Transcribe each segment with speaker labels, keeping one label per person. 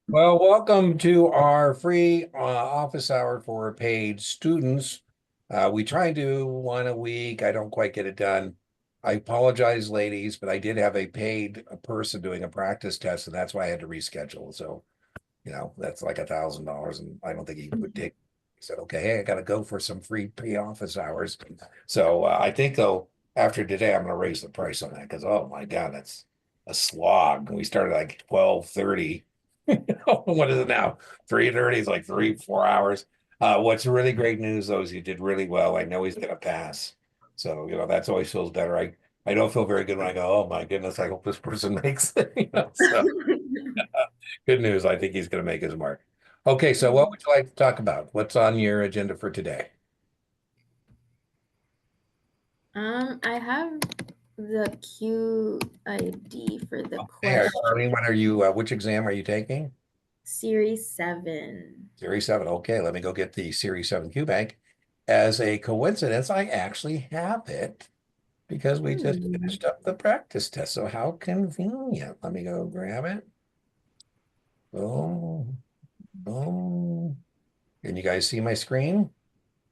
Speaker 1: Well, welcome to our free office hour for paid students. We try and do one a week. I don't quite get it done. I apologize, ladies, but I did have a paid person doing a practice test, and that's why I had to reschedule. So, that's like $1,000, and I don't think he would take. He said, "Okay, hey, I got to go for some free pay office hours." So I think though after today, I'm going to raise the price on that because oh my God, that's a slog. We started like 12:30. What is it now? 3:30 is like 3, 4 hours. What's really great news though is he did really well. I know he's gonna pass. So, that's always feels better. I don't feel very good when I go, oh my goodness, I hope this person makes it. So good news. I think he's gonna make his mark. Okay, so what would you like to talk about? What's on your agenda for today?
Speaker 2: I have the QID for the
Speaker 1: Hey,
Speaker 2: question.
Speaker 1: Arlene, which exam are you taking?
Speaker 2: Series 7.
Speaker 1: Series 7. Okay, let me go get the Series 7 Q Bank. As a coincidence, I actually have it because we just
Speaker 2: Hmm.
Speaker 1: finished up the practice test. So how convenient. Let me go grab it. Boom, boom. Can you guys see my screen?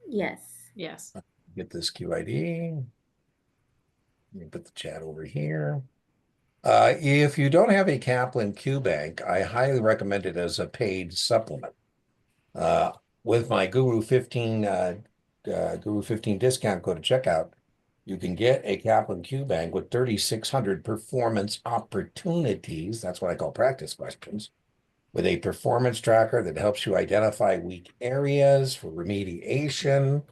Speaker 2: Yes.
Speaker 3: Yes.
Speaker 1: Get this QID. Let me put the chat over here. If you don't have a Kaplan Q Bank, I highly recommend it as a paid supplement. Uh, with my Guru 15 discount code at checkout, you can get a Kaplan Q Bank with 3,600 performance opportunities. That's what I call practice questions, with a performance tracker that helps you identify weak areas for remediation.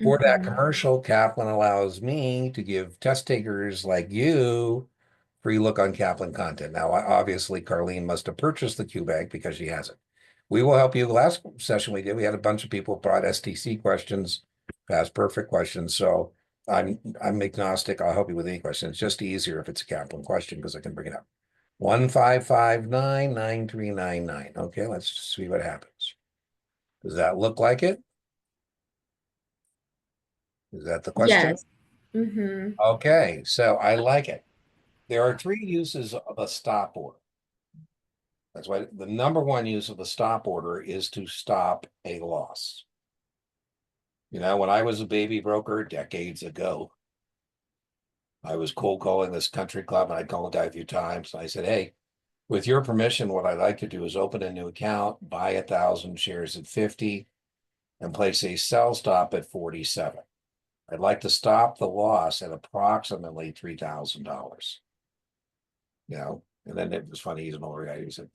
Speaker 1: For that
Speaker 2: Hmm.
Speaker 1: commercial, Kaplan allows me to give test takers like you free look on Kaplan content. Now, obviously, Carlene must have purchased the Q Bank because she has it. We will help you. Last session we had a bunch of people brought STC questions, past perfect questions. So I'm agnostic. I'll help you with any question. It's just easier if it's a Kaplan question because I can bring it up. 155999399. Okay, let's see what happens. Does that look like it? Is that the question?
Speaker 2: Yes. Hmm.
Speaker 1: Okay, so I like it. There are three uses of a stop order. That's why the number one use of a stop order is to stop a loss. When I was a baby broker decades ago, I was cold calling this country club and I called the guy a few times. And I said, hey, with your permission, what I'd like to do is open a new account, buy 1,000 shares at 50 and place a sell stop at 47. I'd like to stop the loss at approximately $3,000. And then it was funny. He's an older guy. He said,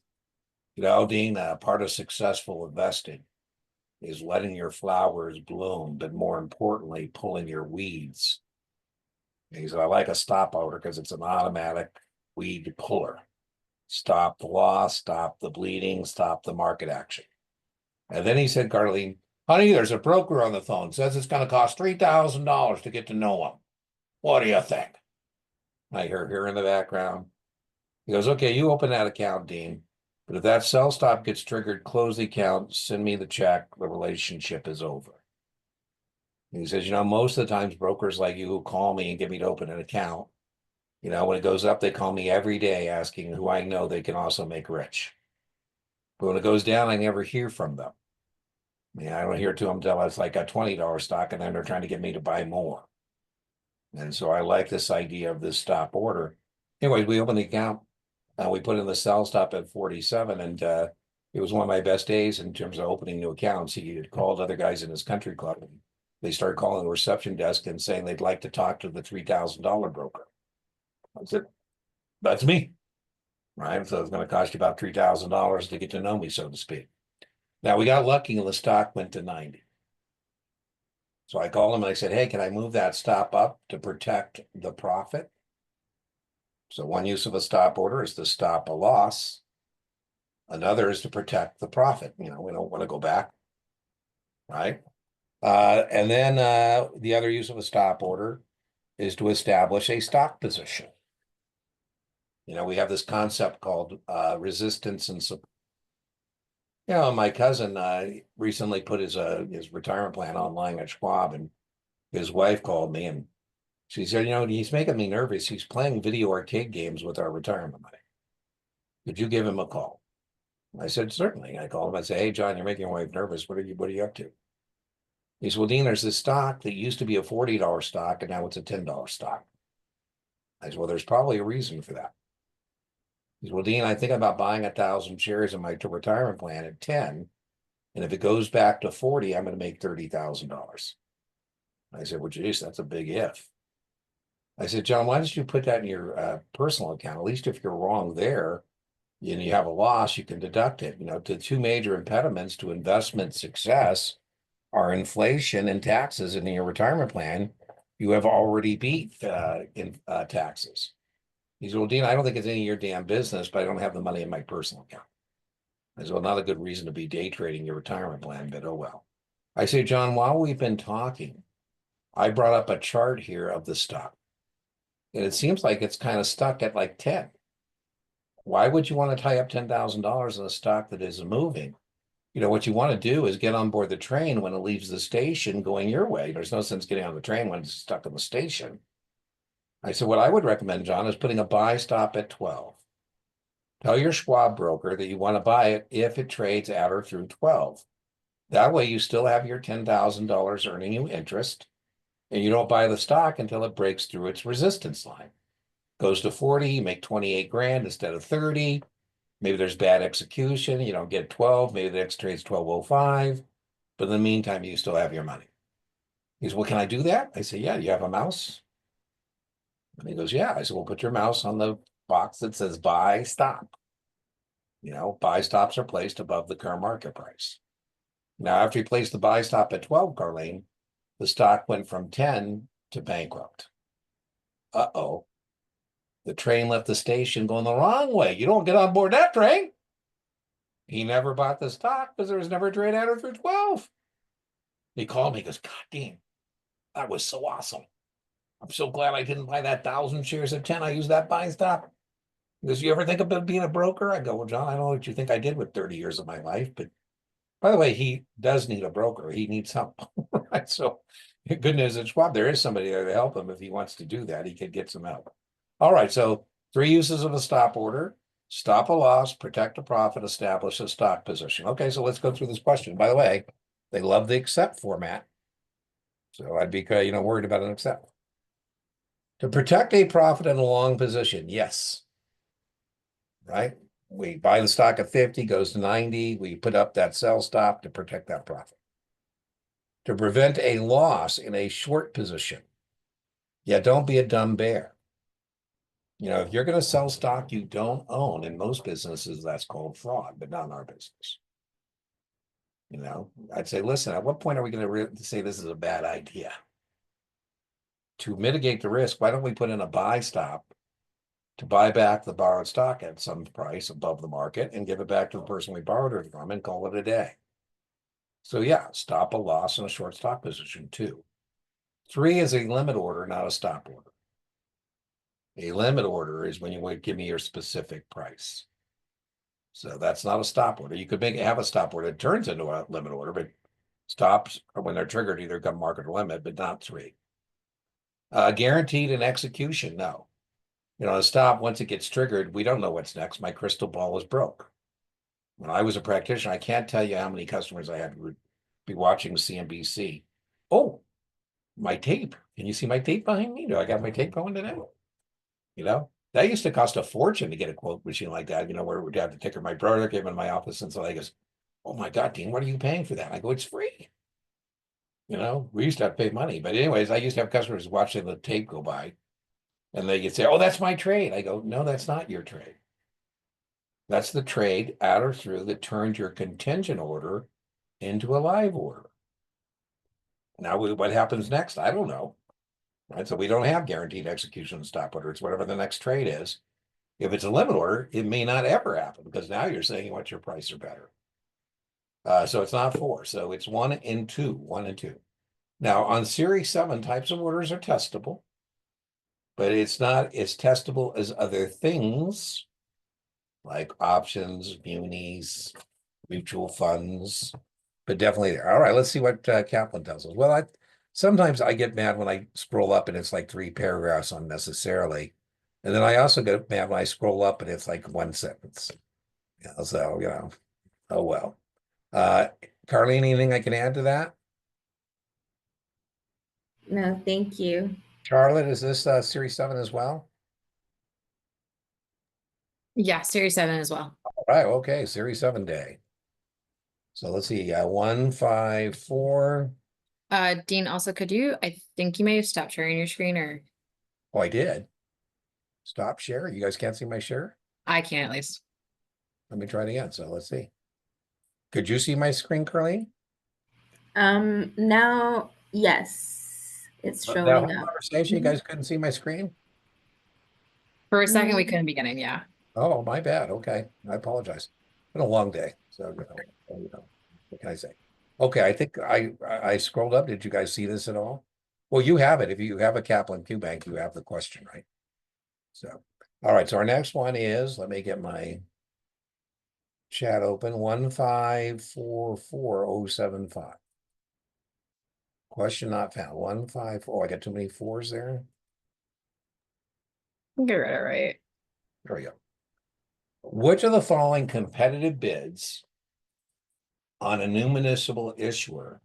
Speaker 1: Dean, part of successful investing is letting your flowers bloom, but more importantly, pulling your weeds. And he said, I like a stop order because it's an automatic weed puller. Stop the loss, stop the bleeding, stop the market action. And then he said, Carlene, honey, there's a broker on the phone, says it's going to cost $3,000 to get to know him. What do you think? I heard her in the background. He goes, okay, you open that account, Dean. But if that sell stop gets triggered, close the account, send me the check. The relationship is over. And he says, most of the times brokers like you who call me and get me to open an account, when it goes up, they call me every day asking who I know they can also make rich. But when it goes down, I never hear from them. I don't hear to them until it's like a $20 stock, and then they're trying to get me to buy more. And so I like this idea of this stop order. Anyway, we opened the account. We put in the sell stop at 47, and it was one of my best days in terms of opening new accounts. He had called other guys in his country club. And they started calling the reception desk and saying they'd like to talk to the $3,000 broker. I said, that's me. Right. So it's going to cost you about $3,000 to get to know me, so to speak. Now we got lucky and the stock went to 90. So I called him and I said, hey, can I move that stop up to protect the profit? So one use of a stop order is to stop a loss. Another is to protect the profit. We don't want to go back, right? And then the other use of a stop order is to establish a stock position. We have this concept called resistance and support. My cousin recently put his retirement plan online at Schwab, and his wife called me and she said, he's making me nervous. He's playing video arcade games with our retirement money. Could you give him a call? I said, certainly. I called him. I said, hey, John, you're making your wife nervous. What are you up to? He said, well, Dean, there's this stock that used to be a $40 stock and now it's a $10 stock. I said, well, there's probably a reason for that. He said, well, Dean, I think about buying 1,000 shares in my retirement plan at 10. And if it goes back to 40, I'm going to make $30,000. I said, well, geez, that's a big if. I said, John, why don't you put that in your personal account? At least if you're wrong there and you have a loss, you can deduct it. The two major impediments to investment success are inflation and taxes. And in your retirement plan, you have already beat in taxes. He said, well, Dean, I don't think it's any of your damn business, but I don't have the money in my personal account. I said, well, not a good reason to be day trading your retirement plan, but oh well. I say, John, while we've been talking, I brought up a chart here of the stock. And it seems like it's kind of stuck at like 10. Why would you want to tie up $10,000 in a stock that isn't moving? What you want to do is get on board the train when it leaves the station going your way. There's no sense getting on the train when it's stuck in the station. I said, what I would recommend, John, is putting a buy stop at 12. Tell your Schwab broker that you want to buy it if it trades at or through 12. That way you still have your $10,000 earning you interest, and you don't buy the stock until it breaks through its resistance line. Goes to 40, you make 28 grand instead of 30. Maybe there's bad execution, you don't get 12, maybe the next trade's 12.05, but in the meantime, you still have your money. He says, well, can I do that? I say, yeah, you have a mouse? And he goes, yeah. I said, well, put your mouse on the box that says buy stop. Buy stops are placed above the current market price. Now, after he placed the buy stop at 12, Carlene, the stock went from 10 to bankrupt. Uh-oh. The train left the station going the wrong way. You don't get on board that train. He never bought the stock because there was never a trade at or through 12. He called me. He goes, God damn, that was so awesome. I'm so glad I didn't buy that 1,000 shares at 10. I used that buy stop. He goes, you ever think about being a broker? I go, well, John, I don't know what you think I did with 30 years of my life. But by the way, he does need a broker. He needs help. Right? So good news at Schwab, there is somebody there to help him if he wants to do that. He could get some help. All right, so 3 uses of a stop order: stop a loss, protect a profit, establish a stock position. Okay, so let's go through this question. By the way, they love the accept format. So I'd be worried about an accept. To protect a profit in a long position, yes. Right? We buy the stock at 50, goes to 90. We put up that sell stop to protect that profit. To prevent a loss in a short position. Yeah, don't be a dumb bear. If you're going to sell stock you don't own, in most businesses, that's called fraud, but not in our business. I'd say, listen, at what point are we going to say this is a bad idea? To mitigate the risk, why don't we put in a buy stop to buy back the borrowed stock at some price above the market and give it back to the person we borrowed it from and call it a day? So yeah, stop a loss in a short stock position, 2. 3 is a limit order, not a stop order. A limit order is when you would give me your specific price. So that's not a stop order. You could have a stop order that turns into a limit order, but stops when they're triggered either come market or limit, but not 3. Guaranteed an execution, no. A stop, once it gets triggered, we don't know what's next. My crystal ball is broke. When I was a practitioner, I can't tell you how many customers I had who would be watching CNBC. Oh, my tape. Can you see my tape behind me? Do I got my tape going today? That used to cost a fortune to get a quote machine like that, where we'd have to take her. My brother came in my office and so he goes, oh my God, Dean, what are you paying for that? I go, it's free. We used to have to pay money. But anyways, I used to have customers watching the tape go by and they could say, oh, that's my trade. I go, no, that's not your trade. That's the trade at or through that turned your contingent order into a live order. Now, what happens next? I don't know. Right? So we don't have guaranteed execution stop order. It's whatever the next trade is. If it's a limit order, it may not ever happen because now you're saying you want your price or better. So it's not 4. So it's 1 and 2, 1 and 2. Now on Series 7, types of orders are testable, but it's not as testable as other things like options, munis, mutual funds, but definitely there. All right, let's see what Kaplan tells us. Well, sometimes I get mad when I scroll up and it's like 3 paragraphs unnecessarily. And then I also get mad when I scroll up and it's like 1 sentence. So, Oh, well. Carly, anything I can add to that?
Speaker 2: No, thank you.
Speaker 1: Charlotte, is this series 7 as well?
Speaker 3: Yeah, series 7 as well.
Speaker 1: All right, okay, series 7 day. So let's see, 154.
Speaker 3: Dean, also, I think you may have stopped sharing your screen, or
Speaker 1: Oh, I did. Stop share. You guys can't see my share?
Speaker 3: I can at least.
Speaker 1: Let me try it again. So let's see. Could you see my screen, Carly?
Speaker 2: Now, yes, it's
Speaker 1: That
Speaker 2: showing
Speaker 1: whole
Speaker 2: up.
Speaker 1: conversation, you guys couldn't see my screen?
Speaker 3: For a second, we
Speaker 2: Mm,
Speaker 3: couldn't be getting, yeah.
Speaker 1: Oh, my bad. Okay, I apologize. Been a long day, so what can I say? Okay, I think I scrolled up. Did you guys see this at all? Well, you have it. If you have a Kaplan Q Bank, you have the question, right? So, all right. So our next one is, let me get my chat open, 1544075. Question not found. 154. I got too many fours there.
Speaker 3: Get rid of it, right.
Speaker 1: There we go. Which of the following competitive bids on a new municipal issuer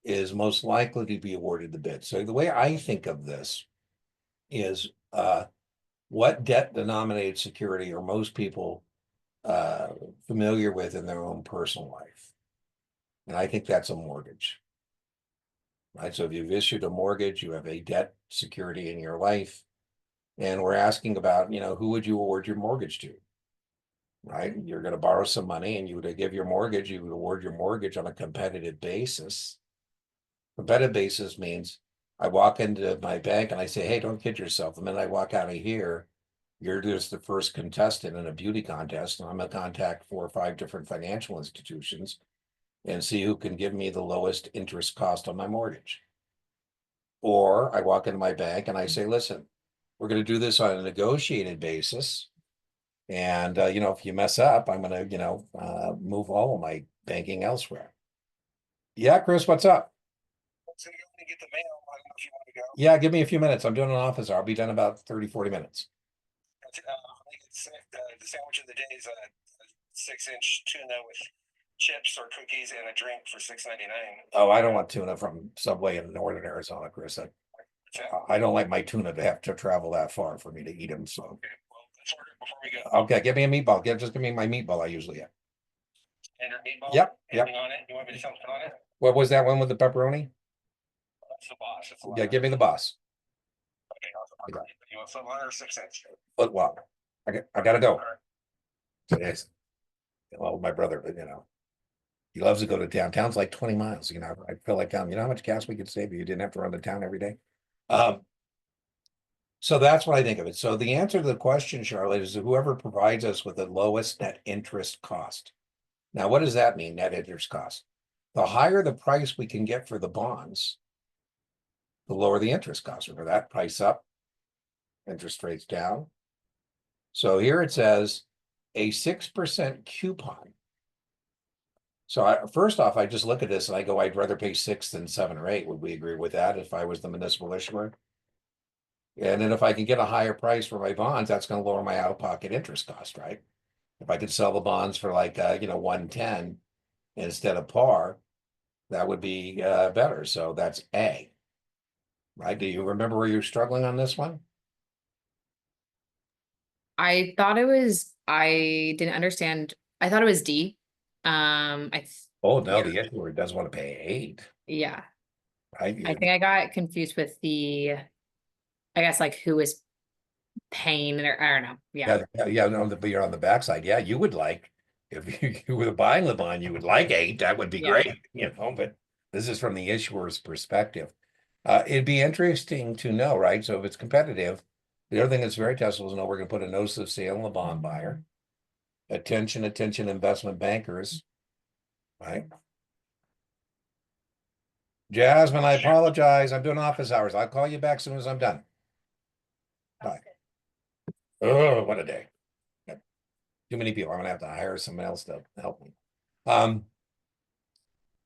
Speaker 1: is most likely to be awarded the bid? So the way I think of this is what debt denominated security are most people familiar with in their own personal life? And I think that's a mortgage. Right. So if you've issued a mortgage, you have a debt security in your life. And we're asking about, who would you award your mortgage to? Right? You're going to borrow some money and you would give your mortgage, you would award your mortgage on a competitive basis. Competitive basis means I walk into my bank and I say, hey, don't kid yourself. The minute I walk out of here, you're just the first contestant in a beauty contest. And I'm going to contact 4 or 5 different financial institutions and see who can give me the lowest interest cost on my mortgage. Or I walk into my bank and I say, listen, we're going to do this on a negotiated basis. And, if you mess up, I'm going to, move all of my banking elsewhere. Yeah, Chris, what's up?
Speaker 4: So you're going to get the mail. I don't know if you want to go.
Speaker 1: Yeah, give me a few minutes. I'm doing an office hour. I'll be done about 30, 40 minutes.
Speaker 4: I think the sandwich of the day is a 6-inch tuna with chips or cookies and a drink for $6.99.
Speaker 1: Oh, I don't want tuna from Subway in northern Arizona, Chris. I don't like my tuna to have to travel that far for me to eat them. So,
Speaker 4: Okay, well, let's order it before we go.
Speaker 1: okay, give me a meatball. Just give me my meatball I usually have.
Speaker 4: Standard meatball.
Speaker 1: Yep,
Speaker 4: Anything on it? You want me to tell them on it?
Speaker 1: What was that one with the pepperoni?
Speaker 4: That's the boss. That's
Speaker 1: Yeah, give me the boss.
Speaker 4: Okay, awesome. You want some on or 6-inch?
Speaker 1: Foot walk. I gotta go.
Speaker 4: All right.
Speaker 1: Today's, well, my brother, he loves to go to town. Town's like 20 miles. I feel like you know how much gas we could save if you didn't have to run to town every day. So that's what I think of it. So the answer to the question, Charlotte, is whoever provides us with the lowest net interest cost. Now, what does that mean, net interest cost? The higher the price we can get for the bonds, the lower the interest cost. Remember that, price up, interest rates down. So here it says a 6% coupon. So first off, I just look at this and I go, I'd rather pay 6 than 7 or 8. Would we agree with that if I was the municipal issuer? And then if I can get a higher price for my bonds, that's going to lower my out-of-pocket interest cost, right? If I could sell the bonds for like 110 instead of par, that would be better. So that's A, right? Do you remember where you're struggling on this one?
Speaker 3: I didn't understand. I thought it was D.
Speaker 1: Oh, no,
Speaker 3: Yeah.
Speaker 1: the issuer does want to pay 8,
Speaker 3: Yeah.
Speaker 1: right?
Speaker 3: I think I got confused with I guess like who was paying or I don't know. Yeah.
Speaker 1: Yeah, no, but you're on the backside. Yeah, you would like, if you were buying the bond, you would like 8, that would be
Speaker 3: Yeah.
Speaker 1: great, but this is from the issuer's perspective. It'd be interesting to know, right? So if it's competitive, the other thing that's very testable is we're going to put a notice of sale on the bond buyer. Attention, investment bankers, right? Jasmine, I apologize. I'm doing office hours. I'll call you back as soon as I'm done. Bye. Oh, what a day. Too many people. I'm gonna have to hire someone else to help me.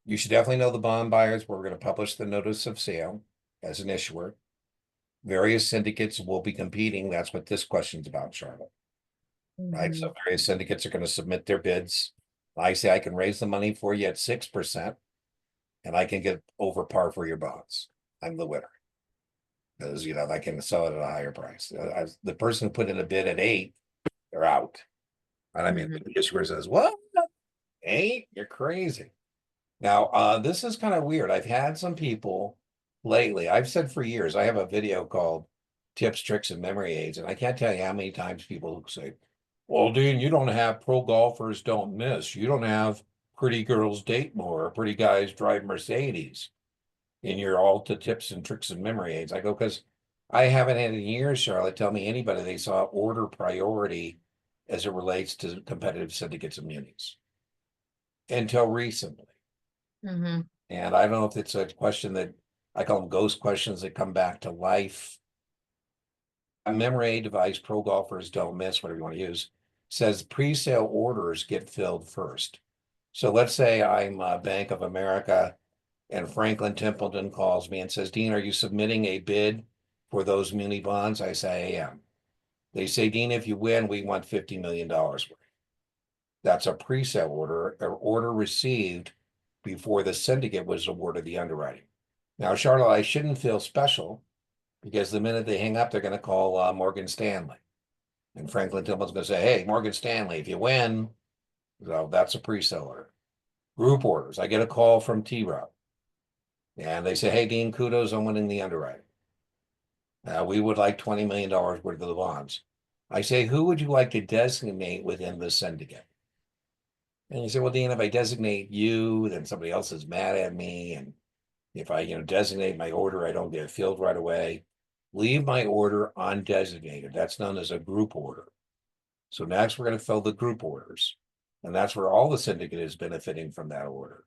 Speaker 1: You should definitely know the bond buyers. We're going to publish the notice of sale as an issuer. Various syndicates will be competing. That's what this question's about, Charlotte. Right. So various syndicates are going to submit their bids I say I can raise the money for you at 6%, and I can get over par for your bonds. I'm the winner. Because, you know, I can sell it at a higher price. The person who put in a bid at 8, they're out. And I mean,
Speaker 3: Mhm.
Speaker 1: the issuer says, what? 8? You're crazy. Now, this is kind of weird. I've had some people lately, I've said for years, I have a video called Tips, Tricks, and Memory Aids, and I can't tell you how many times people say, well, Dean, you don't have pro golfers don't miss. You don't have pretty girls date more, or pretty guys drive Mercedes in your all to tips and tricks and memory aids. I go, because I haven't had in years, Charlotte, tell me anybody they saw order priority as it relates to competitive syndicates and munis until recently.
Speaker 3: Mhm.
Speaker 1: And I don't know if it's a question that I call them ghost questions that come back to life. A memory aid device, pro golfers don't miss, whatever you want to use, says pre-sale orders get filled first. So let's say I'm Bank of America and Franklin Templeton calls me and says, Dean, are you submitting a bid for those muni bonds? I say, I am. They say, Dean, if you win, we want $50 million worth. That's a pre-sale order, or order received before the syndicate was awarded the underwriting. Now, Charlotte, I shouldn't feel special because the minute they hang up, they're going to call Morgan Stanley. And Franklin Templeton's going to say, hey, Morgan Stanley, if you win, so that's a pre-sale order. Group orders. I get a call from T-Row. And they say, hey, Dean, kudos on winning the underwriting. We would like $20 million worth of the bonds. I say, who would you like to designate within the syndicate? And you say, well, Dean, if I designate you, then somebody else is mad at me. And if I, designate my order, I don't get it filled right away. Leave my order undesignated. That's known as a group order. So next we're going to fill the group orders. And that's where all the syndicate is benefiting from that order.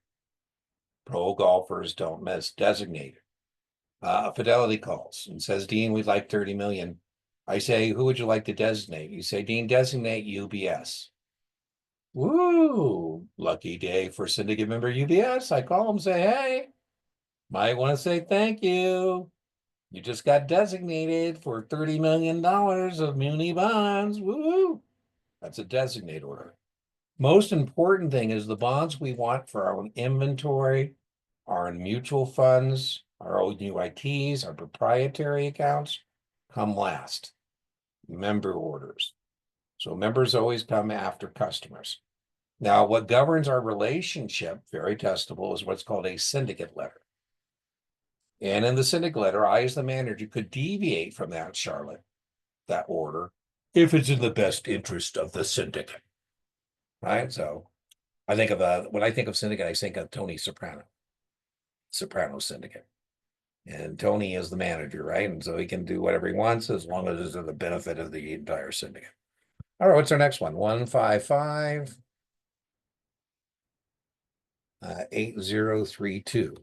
Speaker 1: Pro golfers don't miss designated. Fidelity calls and says, Dean, we'd like 30 million. I say, who would you like to designate? You say, Dean, designate UBS. Woo, lucky day for syndicate member UBS. I call them, say, hey, might want to say thank you. You just got designated for $30 million of muni bonds. Woo, that's a designate order. Most important thing is the bonds we want for our own inventory, our own mutual funds, our own UITs, our proprietary accounts come last. Member orders. So members always come after customers. Now, what governs our relationship, very testable, is what's called a syndicate letter. And in the syndicate letter, I, as the manager, could deviate from that, Charlotte, that order, if it's in the best interest of the syndicate. Right? So I think of when I think of syndicate, I think of Tony Soprano Syndicate. And Tony is the manager, right? And so he can do whatever he wants as long as it's to the benefit of the entire syndicate. All right, what's our next one? 155 8032.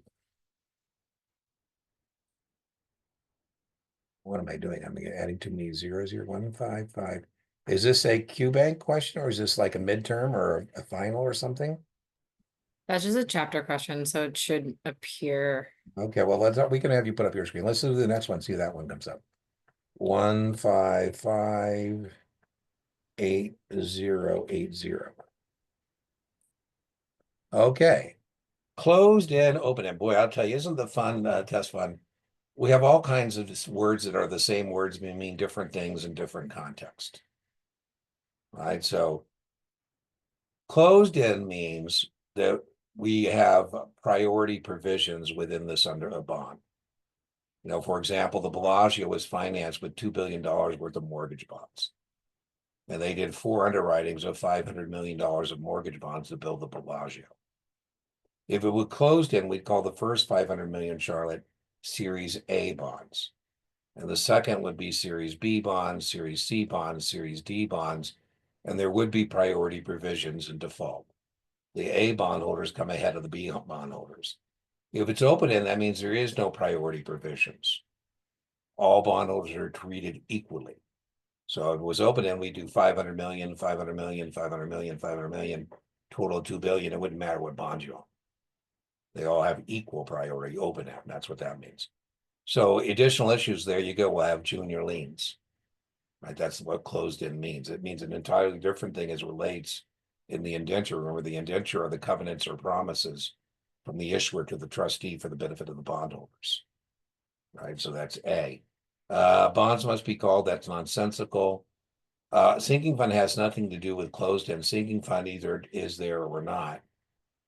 Speaker 1: What am I doing? I'm adding too many zeros here. 155. Is this a Q Bank question, or is this like a midterm or a final or something?
Speaker 3: That's just a chapter question, so it should appear.
Speaker 1: Okay, well, we can have you put up your screen. Let's do the next one. See if that one comes up. 155 8080. Okay. Closed and open end. Boy, I'll tell you, isn't the fun test fun? We have all kinds of words that are the same words but mean different things in different contexts. Right. So closed end means that we have priority provisions within this under a bond. For example, the Bellagio was financed with $2 billion worth of mortgage bonds. And they did 4 underwritings of $500 million of mortgage bonds to build the Bellagio. If it were closed in, we'd call the first 500 million, Charlotte, Series A bonds. And the second would be Series B bonds, Series C bonds, Series D bonds, and there would be priority provisions in default. The A bondholders come ahead of the B bondholders. If it's open end, that means there is no priority provisions. All bondholders are treated equally. So if it was open end, we do 500 million, 500 million, 500 million, 500 million, total of 2 billion. It wouldn't matter what bond you own. They all have equal priority open end. That's what that means. So additional issues there you go. We'll have junior liens. Right. That's what closed in means. It means an entirely different thing as it relates in the indenture. Remember, the indenture are the covenants or promises from the issuer to the trustee for the benefit of the bondholders. Right, so that's A. Bonds must be called, that's nonsensical. Sinking fund has nothing to do with closed-end. Sinking fund either is there or not.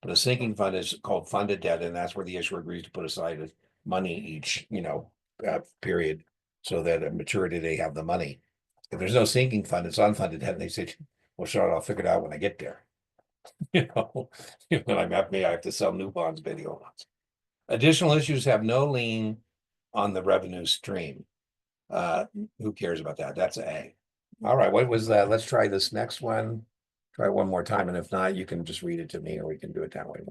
Speaker 1: But a sinking fund is called funded debt, and that's where the issuer agrees to put aside money each, period, so that at maturity they have the money. If there's no sinking fund, it's unfunded debt, and they say, well, sure, I'll figure it out when I get there. When I'm at me, I have to sell new bonds, baby bonds. Additional issues have no lien on the revenue stream. Who cares about that? That's A. All right, what was that? Let's try this next one. Try it one more time, and if not, you can just read it to me, or we can do it that way.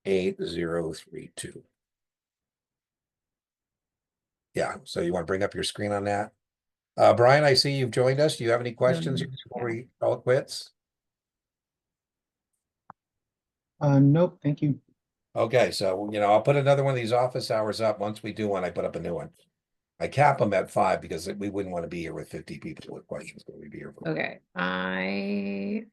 Speaker 1: 1558032. Yeah, so you want to bring up your screen on that? Brian, I see you've joined us. Do you have any questions before we call it quits?
Speaker 5: Nope, thank you.
Speaker 1: Okay, so I'll put another one of these office hours up. Once we do one, I put up a new one. I cap them at 5 because we wouldn't want to be here with 50 people with questions. We'd be here for
Speaker 3: Okay, I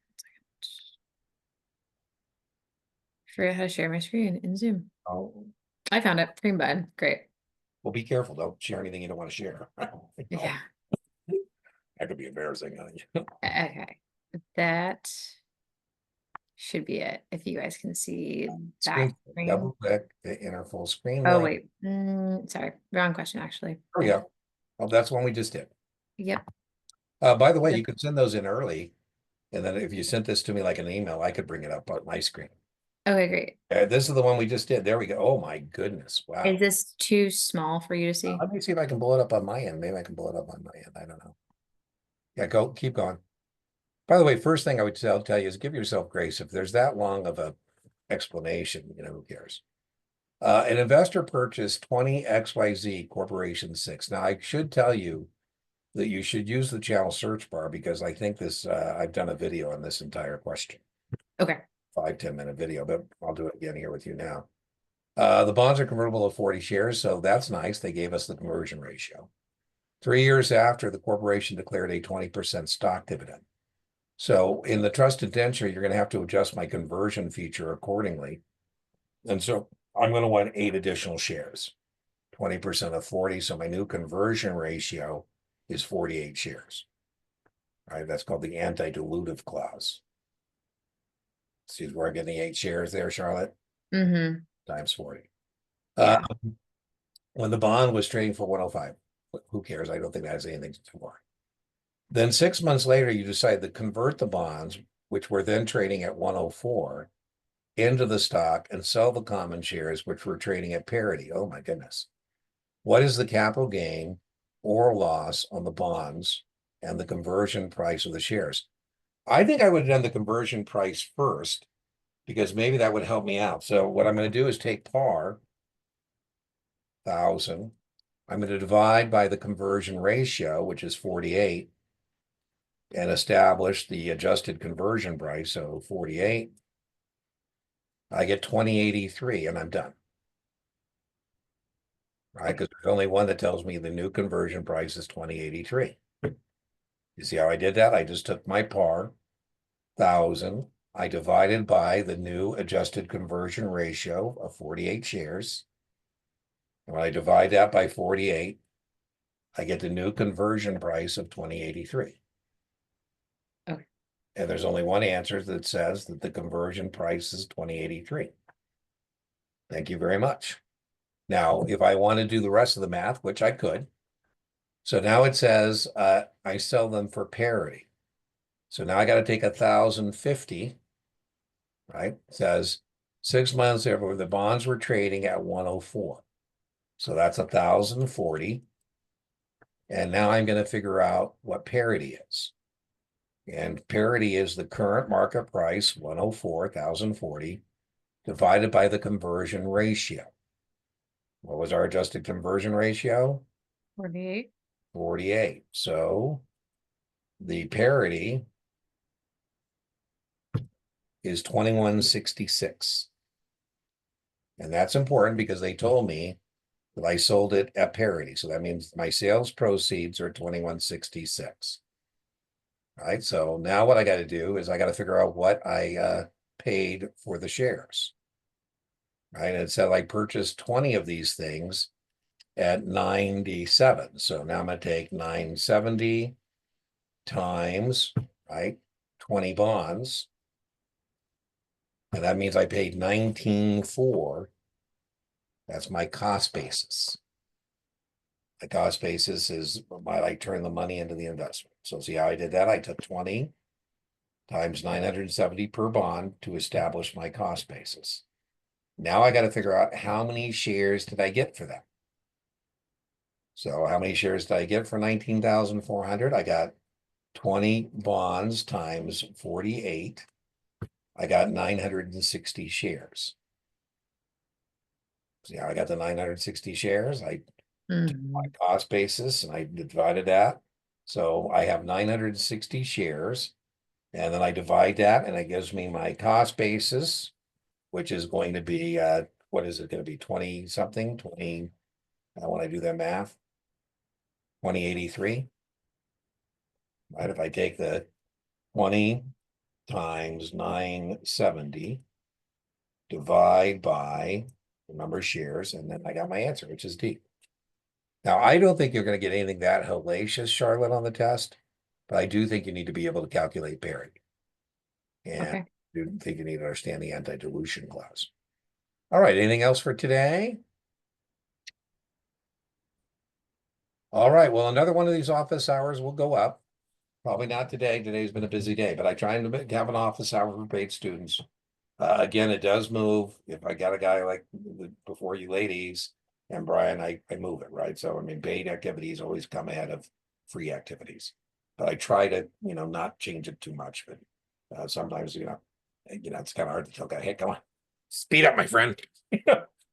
Speaker 3: forget how to share my screen in Zoom.
Speaker 1: Oh,
Speaker 3: I found it. Green button. Great.
Speaker 1: well, be careful. Don't share anything you don't want to share.
Speaker 3: Yeah.
Speaker 1: That could be embarrassing on you.
Speaker 3: Okay. That should be it. If you guys can see that
Speaker 1: Screen,
Speaker 3: screen.
Speaker 1: double click the inner full screen.
Speaker 3: Oh,
Speaker 1: link.
Speaker 3: wait. Sorry. Wrong question, actually.
Speaker 1: There we go. Oh, that's one we just did.
Speaker 3: Yep.
Speaker 1: By the way,
Speaker 3: Yep.
Speaker 1: you could send those in early. And then if you sent this to me like an email, I could bring it up on my screen.
Speaker 3: Okay, great.
Speaker 1: This is the one we just did. There we go. Oh my goodness. Wow.
Speaker 3: Is this too small for you to see?
Speaker 1: Let me see if I can blow it up on my end. Maybe I can blow it up on my end. I don't know. Yeah, keep going. By the way, first thing I would tell you is give yourself grace. If there's that long of a explanation, who cares? An investor purchased 20 XYZ Corporation 6. Now, I should tell you that you should use the channel search bar because I think I've done a video on this entire question.
Speaker 3: Okay.
Speaker 1: 5-10 minute video, but I'll do it again here with you now. The bonds are convertible to 40 shares, so that's nice. They gave us the conversion ratio. 3 years after, the corporation declared a 20% stock dividend. So in the trust indenture, you're going to have to adjust my conversion feature accordingly. And so I'm going to want 8 additional shares, 20% of 40. So my new conversion ratio is 48 shares. All right, that's called the anti-dilutive clause. See where I'm getting the 8 shares there, Charlotte?
Speaker 3: Mm-hmm.
Speaker 1: Times 40.
Speaker 3: Yeah.
Speaker 1: When the bond was trading for 105, who cares? I don't think that has anything to do more. Then 6 months later, you decide to convert the bonds, which were then trading at 104, into the stock and sell the common shares, which were trading at parity. Oh my goodness. What is the capital gain or loss on the bonds and the conversion price of the shares? I think I would have done the conversion price first because maybe that would help me out. So what I'm going to do is take par, 1,000. I'm going to divide by the conversion ratio, which is 48, and establish the adjusted conversion price. So 48. I get 2083 and I'm done. Right? Because there's only one that tells me the new conversion price is 2083. You see how I did that? I just took my par, 1,000. I divided by the new adjusted conversion ratio of 48 shares. And when I divide that by 48, I get the new conversion price of 2083.
Speaker 3: Okay.
Speaker 1: And there's only one answer that says that the conversion price is 2083. Thank you very much. Now, if I want to do the rest of the math, which I could. So now it says I sell them for parity. So now I got to take 1,050, right? It says 6 months after the bonds were trading at 104. So that's 1,040. And now I'm going to figure out what parity is. And parity is the current market price, 104, 1,040, divided by the conversion ratio. What was our adjusted conversion ratio?
Speaker 3: 48.
Speaker 1: 48. So the parity is 2166. And that's important because they told me that I sold it at parity. So that means my sales proceeds are 2166. Right, so now what I gotta do is I gotta figure out what I paid for the shares. Right, and it said I purchased 20 of these things at 97. So now I'm gonna take 970 times, right, 20 bonds. And that means I paid 19.4. That's my cost basis. The cost basis is why I turn the money into the investment. So see how I did that? I took 20 times 970 per bond to establish my cost basis. Now I got to figure out how many shares did I get for that. So how many shares did I get for 19,400? I got 20 bonds times 48. I got 960 shares. See how I got the 960 shares? I took my
Speaker 3: Mhm.
Speaker 1: cost basis and I divided that. So I have 960 shares. And then I divide that and it gives me my cost basis, which is going to be, what is it going to be? 20 something, 20, when I do that math, 2083. Right? If I take the 20 times 970, divide by the number of shares, and then I got my answer, which is D. Now, I don't think you're going to get anything that hellacious, Charlotte, on the test, but I do think you need to be able to calculate Barry. And
Speaker 3: Okay.
Speaker 1: I do think you need to understand the anti-dilution clause. All right, anything else for today? All right, well, another one of these office hours will go up. Probably not today. Today's been a busy day, but I try to have an office hour for paid students. Again, it does move. If I got a guy like before you ladies and Brian, I move it, right? So I mean, paid activities always come ahead of free activities. But I try to, not change it too much. But sometimes, it's kind of hard to tell guy, hey, come on, speed up, my friend.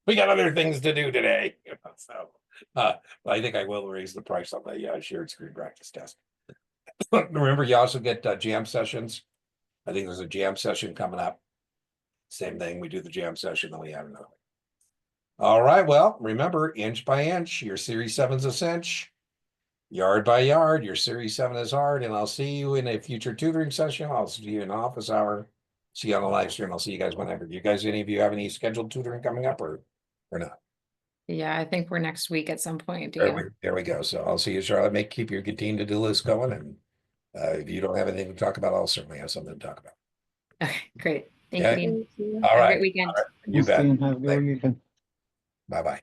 Speaker 1: We got other things to do today. So but I think I will raise the price on the shared screen practice test. Remember, you also get jam sessions. I think there's a jam session coming up. Same thing, we do the jam session, then we have another one. All right, well, remember, inch by inch, your series 7's a cinch. Yard by yard, your series 7 is hard, and I'll see you in a future tutoring session. I'll see you in office hour. See you on the live stream. I'll see you guys whenever. You guys, any of you have any scheduled tutoring coming up or not?
Speaker 3: Yeah, I think we're next week at some point. Do
Speaker 1: There
Speaker 3: you?
Speaker 1: there we go. So I'll see you, Charlotte. Keep your continue to-do list going, and if you don't have anything to talk about, I'll certainly have something to talk about.
Speaker 3: Okay, great. Thank
Speaker 1: Okay.
Speaker 3: you.
Speaker 2: Thank you.
Speaker 1: All
Speaker 3: Have a
Speaker 1: right.
Speaker 3: great weekend.
Speaker 1: You
Speaker 5: Thanks,
Speaker 1: bet.
Speaker 5: Dan. Have a good weekend.
Speaker 1: Bye-bye.